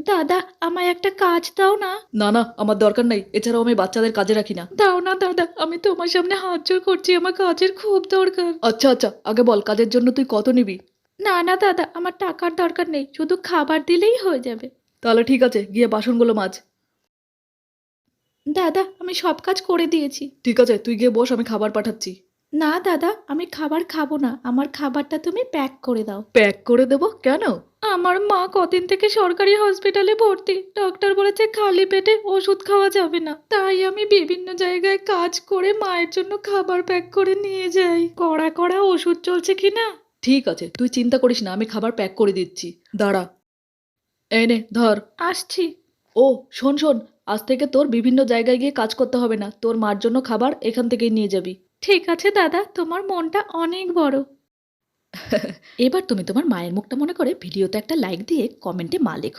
দাদা, আমায় একটা কাজ দাও না। না না, আমার দরকার নেই। এছাড়াও আমি বাচ্চাদের কাজে রাখি না। দাও না দাদা, আমি তোমার সামনে হাত জোড় করছি, আমার কাজের খুব দরকার। আচ্ছা আচ্ছা, আগে বল কাজের জন্য তুই কত নিবি? না না দাদা, আমার টাকার দরকার নেই, শুধু খাবার দিলেই হয়ে যাবে। তাহলে ঠিক আছে, গিয়ে বাসনগুলো মাজ। দাদা, আমি সব কাজ করে দিয়েছি। ঠিক আছে, তুই গিয়ে বস, আমি খাবার পাঠাচ্ছি। না দাদা, আমি খাবার খাবো না, আমার খাবারটা তুমি প্যাক করে দাও। প্যাক করে দেবো কেন? আমার মা কদিন থেকে সরকারি হসপিটালে ভর্তি, ডক্টর বলেছে খালি পেটে ওষুধ খাওয়া যাবে না, তাই আমি বিভিন্ন জায়গায় কাজ করে মায়ের জন্য খাবার প্যাক করে নিয়ে যাই। কড়া কড়া ওষুধ চলছে কিনা। ঠিক আছে, তুই চিন্তা করিস না, আমি খাবার প্যাক করে দিচ্ছি। দাঁড়া, এই নে ধর। আসছি। ও শোন শোন, আজ থেকে তোর বিভিন্ন জায়গায় গিয়ে কাজ করতে হবে না, তোর মার জন্য খাবার এখান থেকেই নিয়ে যাবি। ঠিক আছে দাদা, তোমার মনটা অনেক বড়। এবার তুমি তোমার মায়ের মুখটা মনে করে ভিডিওতে একটা লাইক দিয়ে কমেন্টে মা লেখো।